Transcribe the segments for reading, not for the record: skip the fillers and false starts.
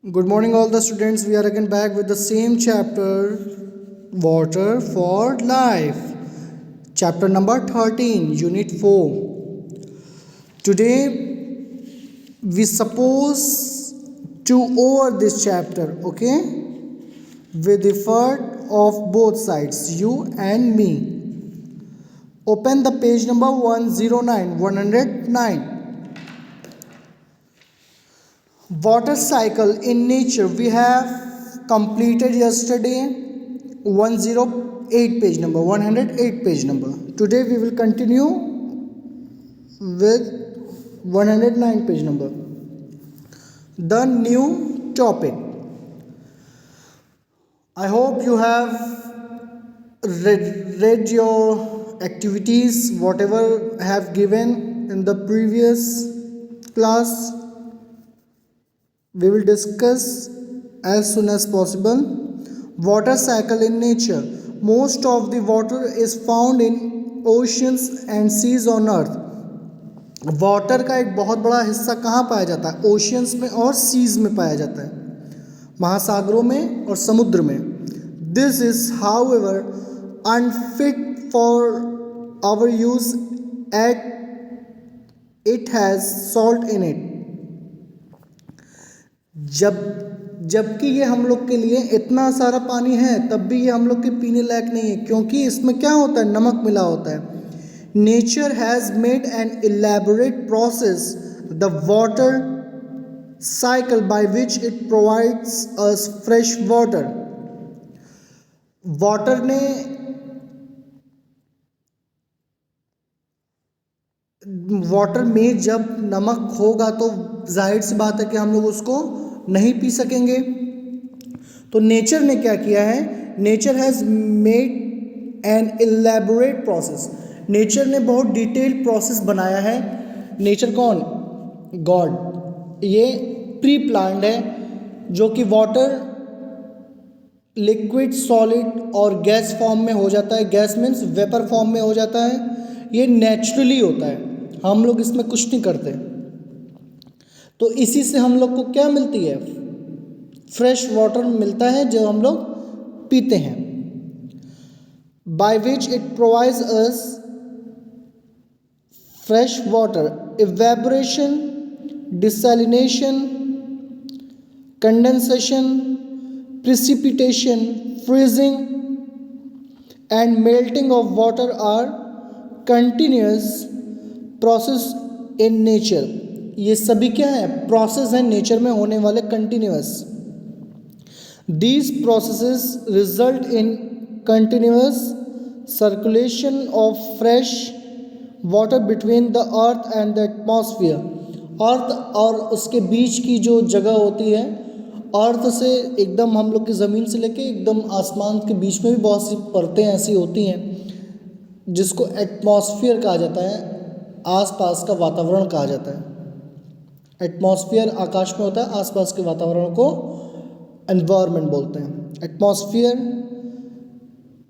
Good morning, all the students. We are again back with the same chapter, Water for Life. Chapter number 13, Unit 4. Today, we suppose to over this chapter, okay? With effort of both sides, you and me. Open the page number 109. Water cycle in nature we have completed yesterday 108 page number 108 page number. Today we will continue with 109 page number. The new topic. I hope you have read your activities whatever I have given in the previous class. We will discuss as soon as possible. Water cycle in nature. Most of the water is found in oceans and seas on earth. Water का एक बहुत बड़ा हिस्सा कहाँ पाया जाता है? Oceans में और सीज में पाया जाता है, महासागरों में और समुद्र में. This is however unfit for our use as it has salt in it. जबकि ये हम लोग के लिए इतना सारा पानी है तब भी ये हम लोग के पीने लायक नहीं है, क्योंकि इसमें क्या होता है? नमक मिला होता है. Nature has made an elaborate process the water cycle by which it provides us fresh water. Water में जब नमक होगा तो जाहिर सी बात है कि हम लोग उसको नहीं पी सकेंगे. तो नेचर ने क्या किया है? Nature has made an elaborate process. Nature ने बहुत डिटेल्ड प्रोसेस बनाया है. नेचर कौन? गॉड. ये प्री प्लान्ड है जो कि वाटर लिक्विड, सॉलिड और गैस फॉर्म में हो जाता है. गैस मीन्स वेपर फॉर्म में हो जाता है. ये नेचुरली होता है, हम लोग इसमें कुछ नहीं करते. तो इसी से हम लोग को क्या मिलती है? फ्रेश वाटर मिलता है जो हम लोग पीते हैं. By which it provides us fresh water. Evaporation, desalination, condensation, precipitation, freezing and melting of water are continuous process in nature. ये सभी क्या है? प्रोसेस है नेचर में होने वाले continuous. These processes result in continuous circulation of fresh water between the earth and the atmosphere. अर्थ और उसके बीच की जो जगह होती है, अर्थ से एकदम हम लोग की ज़मीन से लेके एकदम आसमान के बीच में भी बहुत सी परतें ऐसी होती हैं जिसको एटमॉस्फेयर कहा जाता है. आसपास का वातावरण कहा जाता है. एटमॉस्फेयर आकाश में होता है, आसपास के वातावरण को एनवायरनमेंट बोलते हैं. एटमॉस्फेयर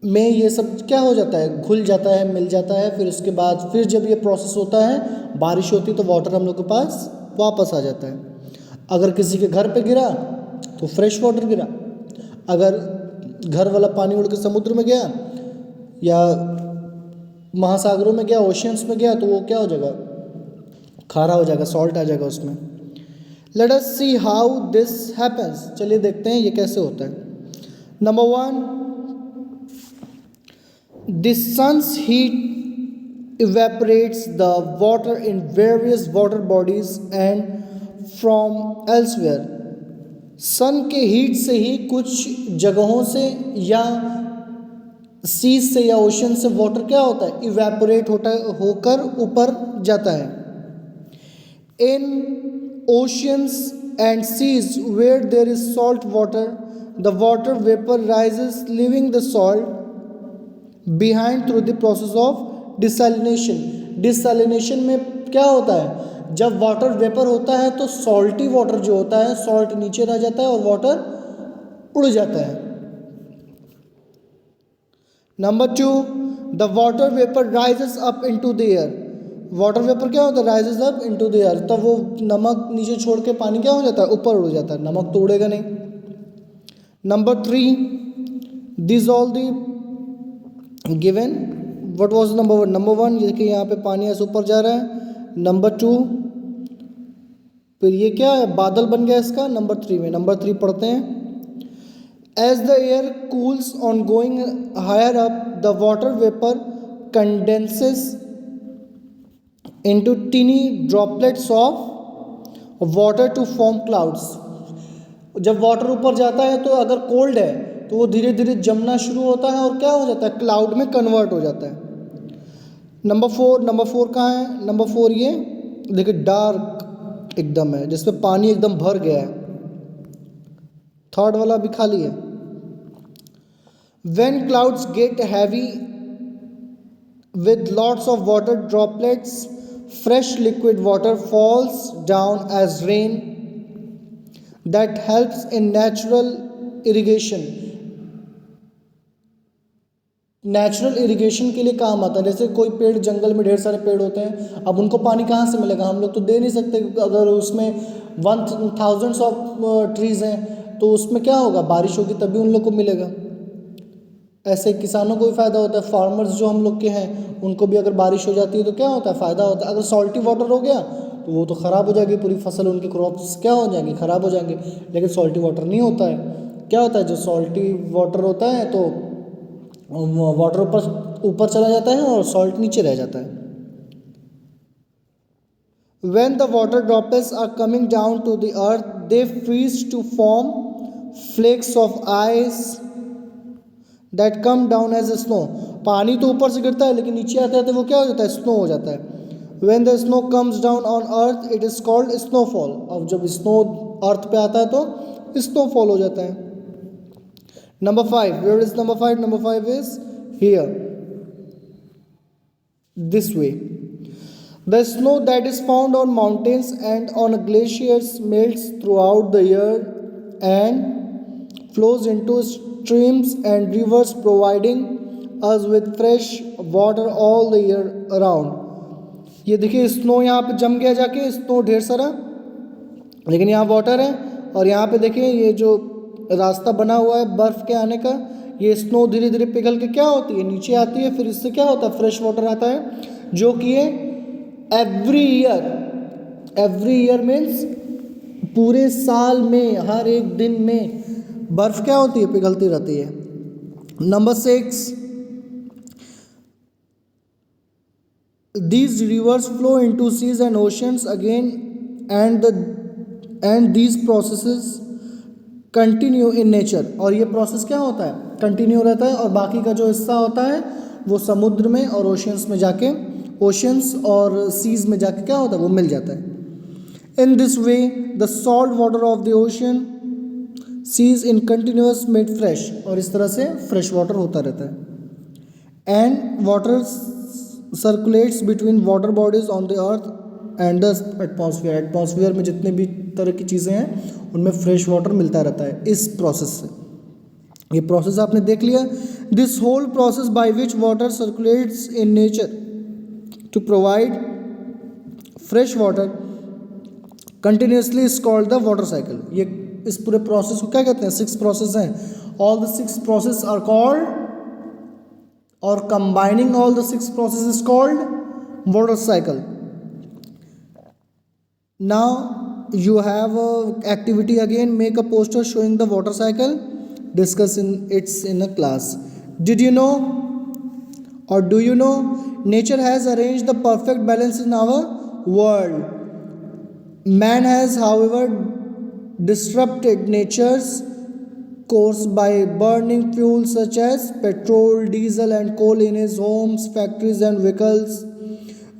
में ये सब क्या हो जाता है? घुल जाता है, मिल जाता है. फिर उसके बाद फिर जब ये प्रोसेस होता है, बारिश होती है तो वाटर हम लोग के पास वापस आ जाता है. अगर किसी के घर पे गिरा तो फ्रेश वाटर गिरा. अगर घर वाला पानी उड़ के समुद्र में गया या महासागरों में गया, ओशियंस में गया, तो वो क्या हो जाएगा? खारा हो जाएगा, सॉल्ट आ जाएगा उसमें. Let us see how this happens. चलिए देखते हैं ये कैसे होता है. Number 1, the sun's heat evaporates the water in various water bodies and from elsewhere. सन के हीट से ही कुछ जगहों से या सीज से या ओशन से वाटर क्या होता है? इवेपोरेट होकर ऊपर जाता है. In oceans and seas where there is salt water the water vapour rises leaving the salt behind through the process of desalination. Desalination में क्या होता है? जब वाटर वेपर होता है तो सॉल्टी वाटर जो होता है, सॉल्ट नीचे रह जाता है और वाटर उड़ जाता है. Number 2, the water vapour rises up into the air. Water vapour क्या होता है, rises up into the air, तब वो नमक नीचे छोड़ के पानी क्या हो जाता है, ऊपर उड़ जाता है, नमक तो उड़ेगा नहीं। Number 3, this all the given, what was number 1, number 1 ये कि यहाँ पे पानी ऐसे ऊपर जा रहा है। नंबर 2, फिर ये क्या है, बादल बन गया इसका। नंबर 3 में, नंबर 3 पढ़ते हैं, as the air cools on going higher up the water vapour condenses into teeny droplets of water to form clouds। जब वाटर ऊपर जाता है तो अगर कोल्ड है तो वो धीरे धीरे जमना शुरू होता है और क्या हो जाता है, क्लाउड में कन्वर्ट हो जाता है। नंबर 4 कहाँ है, नंबर 4 ये देखिए डार्क एकदम है जिसमें पानी एकदम भर गया है। थर्ड वाला भी खाली है। When clouds get heavy with lots of water droplets, fresh liquid water falls down as rain that helps in natural irrigation। Natural irrigation के लिए काम आता है। जैसे कोई पेड़, जंगल में ढेर सारे पेड़ होते हैं, अब उनको पानी कहाँ से मिलेगा, हम लोग तो दे नहीं सकते। अगर उसमें 1000s ऑफ ट्रीज़ हैं तो उसमें क्या होगा, बारिश होगी तभी उन लोग को मिलेगा। ऐसे किसानों को भी फ़ायदा होता है, फार्मर्स जो हम लोग के हैं उनको भी अगर बारिश हो जाती है तो क्या होता है, फ़ायदा होता है। अगर सॉल्टी वाटर हो गया तो वो तो ख़राब हो जाएगी पूरी फसल, उनकी क्रॉप्स क्या हो जाएंगी, ख़राब हो जाएंगे। लेकिन सॉल्टी वाटर नहीं होता है। क्या होता है, जो सॉल्टी वाटर होता है तो वाटर ऊपर चला जाता है और सॉल्ट नीचे रह जाता है। When the water droplets are coming down to the earth, they freeze to form flakes of ice that come down as snow। पानी तो ऊपर से गिरता है लेकिन नीचे आते आते वो क्या हो जाता है, स्नो हो जाता है। When the snow comes down on earth, it is called snowfall। अब जब स्नो अर्थ पे आता है तो स्नोफॉल हो जाता है। Number 5, where is number 5? Number 5 is here, this way। The snow that is found on mountains and on glaciers melts throughout the year and flows into streams and rivers, providing us with fresh water all the year around। ये देखिए snow यहाँ पे जम गया जाके, snow ढेर सारा, लेकिन यहाँ वाटर है। और यहाँ पे देखिए ये जो रास्ता बना हुआ है बर्फ़ के आने का, ये स्नो धीरे धीरे पिघल के क्या होती है, नीचे आती है, फिर इससे क्या होता है, फ्रेश वाटर आता है, जो कि ये एवरी ईयर मीन्स पूरे साल में हर एक दिन में बर्फ़ क्या होती है, पिघलती रहती है। Number 6, these rivers flow into seas and oceans again and these processes continue in nature. और ये प्रोसेस क्या होता है, कंटिन्यू रहता है, और बाकी का जो हिस्सा होता है वो समुद्र में और ओशियंस में जाके, ओशियंस और सीज में जाके क्या होता है, वो मिल जाता है। In this way the salt water of the ocean sees in continuous made fresh. और इस तरह से फ्रेश वाटर होता रहता है। And water circulates between water bodies on the earth and the atmosphere. Atmosphere में जितने भी तरह की चीज़ें हैं उनमें फ्रेश वाटर मिलता रहता है इस प्रोसेस से। ये प्रोसेस आपने देख लिया। This whole process by which water circulates in nature to provide fresh water continuously is called the water cycle. ये इस पूरे प्रोसेस को क्या कहते हैं, 6 प्रोसेस हैं। All the 6 process are called, और combining all the 6 process is called water cycle. Now you have a activity again, make a poster showing the water cycle, discuss in a class. Did you know or do you know nature has arranged the perfect balance in our world? Man has however disrupted nature's course by burning fuels such as petrol, diesel and coal in his homes, factories and vehicles,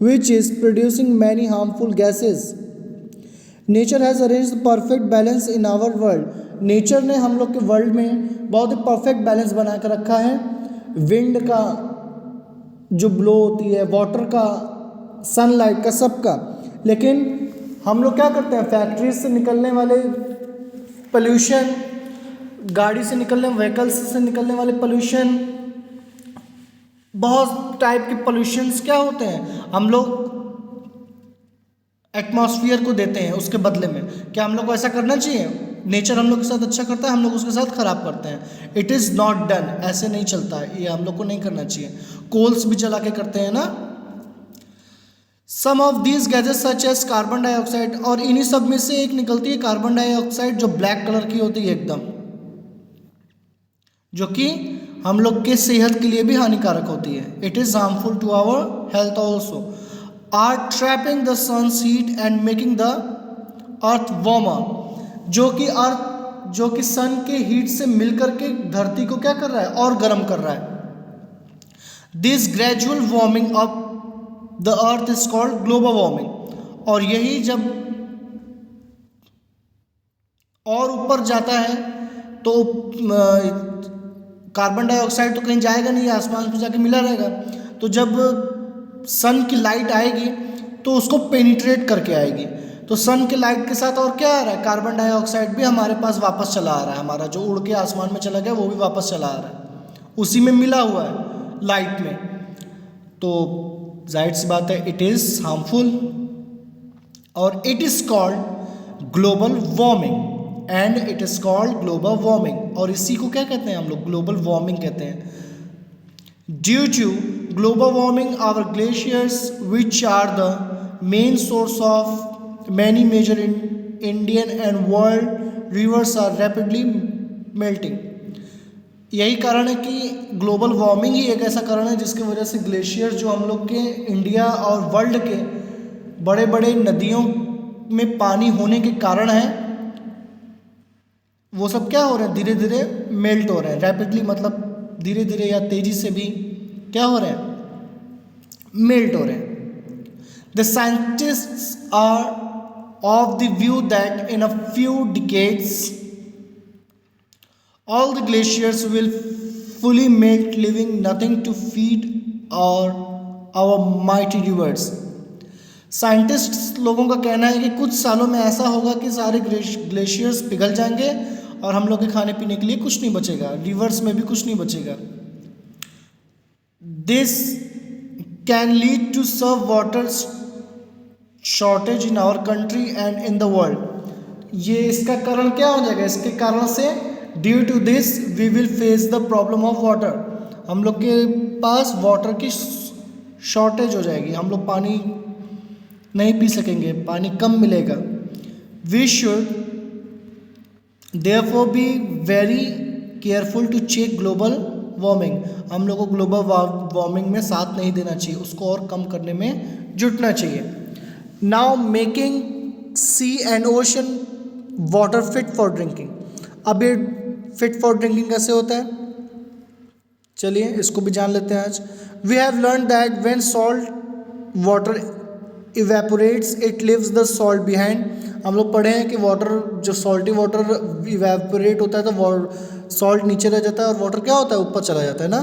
which is producing many harmful gases। Nature has arrange the perfect balance in our world. Nature ने हम लोग के world में बहुत ही perfect balance बना कर रखा है। विंड का जो ब्लो होती है, वाटर का, सनलाइट का, सबका। लेकिन हम लोग क्या करते हैं, फैक्ट्रीज से निकलने वाले पोल्यूशन, गाड़ी से निकलने, व्हीकल्स से निकलने वाले पोल्यूशन, बहुत टाइप के पोल्यूशंस क्या होते हैं, हम लोग एटमॉस्फेयर को देते हैं उसके बदले में। क्या हम लोग को ऐसा करना चाहिए? नेचर हम लोग के साथ अच्छा करता है, हम लोग उसके साथ खराब करते हैं। इट इज़ नॉट डन, ऐसे नहीं चलता है, ये हम लोग को नहीं करना चाहिए। कोल्स भी जला के करते हैं ना। Some of these gases such as carbon dioxide, और इन्हीं सब में से एक निकलती है कार्बन डाइऑक्साइड, जो ब्लैक कलर की होती है एकदम, जो कि हम लोग के सेहत के लिए भी हानिकारक होती है। It is harmful to our health also, are trapping the sun's heat and making the earth warmer, जो कि सन के हीट से मिलकर के धरती को क्या कर रहा है? और गर्म कर रहा है। This gradual warming of the earth is called global warming, और यही जब और ऊपर जाता है तो कार्बन डाइऑक्साइड तो कहीं जाएगा नहीं, आसमान पे जाके मिला रहेगा। तो जब सन की लाइट आएगी तो उसको पेनिट्रेट करके आएगी, तो सन के लाइट के साथ और क्या आ रहा है? कार्बन डाइऑक्साइड भी हमारे पास वापस चला आ रहा है। हमारा जो उड़ के आसमान में चला गया वो भी वापस चला आ रहा है, उसी में मिला हुआ है लाइट में। तो जाहिर सी बात है इट इज़ हार्मफुल, और it is called global warming, and it is called global warming, और इसी को क्या कहते हैं हम लोग? ग्लोबल वार्मिंग कहते हैं। Due to global warming our glaciers which are the main source of many major Indian and world rivers are rapidly melting. यही कारण है कि ग्लोबल वार्मिंग ही एक ऐसा कारण है जिसकी वजह से ग्लेशियर जो हम लोग के इंडिया और वर्ल्ड के बड़े बड़े नदियों में पानी होने के कारण है, वो सब क्या हो रहे हैं? धीरे धीरे मेल्ट हो रहे हैं। रैपिडली मतलब धीरे धीरे या तेजी से भी क्या हो रहे हैं? मेल्ट हो रहे हैं। The scientists are of the view that in a few decades all the glaciers will fully melt, leaving nothing to feed our mighty rivers. Scientist लोगों का कहना है कि कुछ सालों में ऐसा होगा कि सारे ग्लेशियर्स पिघल जाएंगे और हम लोग के खाने पीने के लिए कुछ नहीं बचेगा, रिवर्स में भी कुछ नहीं बचेगा। This can lead to severe water shortage in our country and in the world. ये इसका कारण क्या हो जाएगा? इसके कारण से due to this we will face the problem of water, हम लोग के पास वाटर की शॉर्टेज हो जाएगी, हम लोग पानी नहीं पी सकेंगे, पानी कम मिलेगा। We should therefore be very careful to check global warming, हम लोग को ग्लोबल वार्मिंग में साथ नहीं देना चाहिए, उसको और कम करने में जुटना चाहिए। Now making sea and ocean water fit for drinking. अब ये फिट फॉर ड्रिंकिंग कैसे होता है? चलिए इसको भी जान लेते हैं आज। We have learn that when salt water evaporates it leaves the salt behind. हम लोग पढ़े हैं कि वाटर, जो सॉल्टी वाटर इवेपोरेट होता है तो सॉल्ट नीचे रह जाता है और वाटर क्या होता है? ऊपर चला जाता है ना।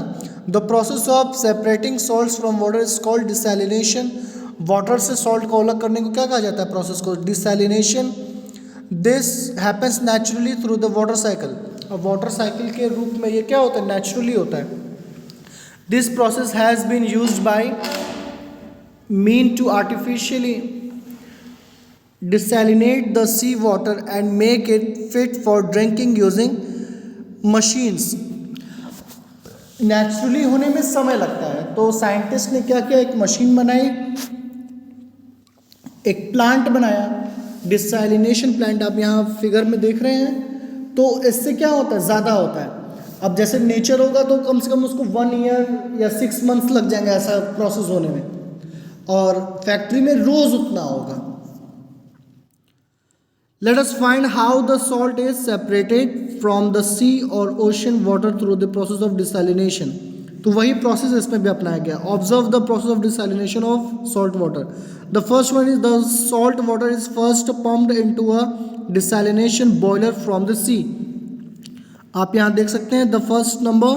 The process of separating salts from water is called desalination. Water से सॉल्ट को अलग करने को क्या कहा जाता है? प्रोसेस को desalination. This happens naturally through the water cycle. अब वाटर साइकिल के रूप में ये क्या होता है? नेचुरली होता है। This process has been used by mean to artificially desalinate the sea water and make it fit for drinking using machines। Naturally होने में समय लगता है, तो साइंटिस्ट ने क्या किया? एक मशीन बनाई, एक प्लांट बनाया, डिसैलिनेशन प्लांट। आप यहाँ फिगर में देख रहे हैं, तो इससे क्या होता है? ज़्यादा होता है। अब जैसे नेचर होगा तो कम से कम उसको 1 ईयर या 6 मंथ्स लग जाएंगे ऐसा प्रोसेस होने में, और फैक्ट्री में रोज़ उतना होगा। Let us find how the salt is separated from the sea or ocean water through the process of desalination। तो वही प्रोसेस इसमें भी अपनाया गया। Observe the process of desalination of salt water। The first one is the salt water is first pumped into a desalination boiler from the sea। आप यहाँ देख सकते हैं the first number।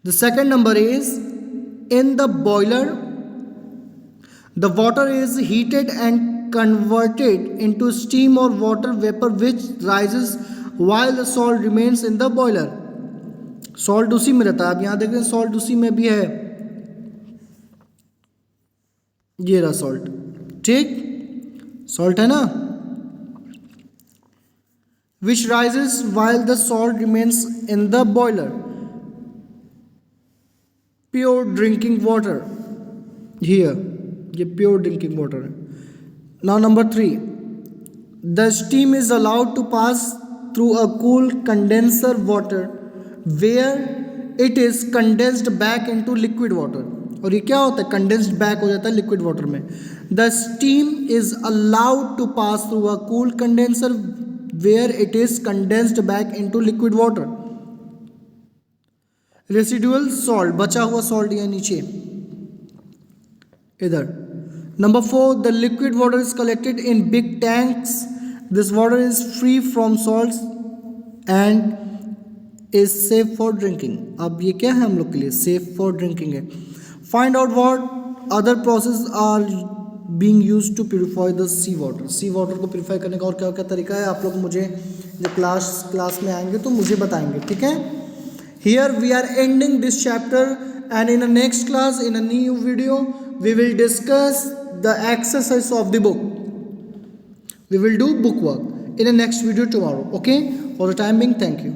The second number is in the boiler the water is heated and converted into steam or water vapor which rises while the salt remains in the boiler। Salt उसी में रहता है। आप यहाँ देख रहे हैं salt उसी में भी है, ये रहा सॉल्ट, ठीक, सॉल्ट है ना, which rises while the salt remains in the boiler. Pure drinking water. Here, ये pure drinking water है. Now number 3, the steam is allowed to pass through a cool condenser water where it is condensed back into liquid water. और ये क्या होता है, condensed back हो जाता है लिक्विड वाटर में. The steam is allowed to pass through a cool condenser where it is condensed back into liquid water. Residual salt, बचा हुआ सॉल्ट ये नीचे इधर. Number 4, the liquid water is collected in big tanks. This water is free from salts and is safe for drinking. अब ये क्या है हम लोग के लिए, सेफ फॉर ड्रिंकिंग है. Find out what other process are being used to purify the sea water. Sea water को प्योरीफाई करने का और क्या क्या तरीका है, आप लोग मुझे जब क्लास में आएंगे तो मुझे बताएंगे, ठीक है. Here we are ending this chapter and in a next class, in a new video, we will discuss the exercise of the book. We will do book work in the next video tomorrow. Okay, for the time being, thank you.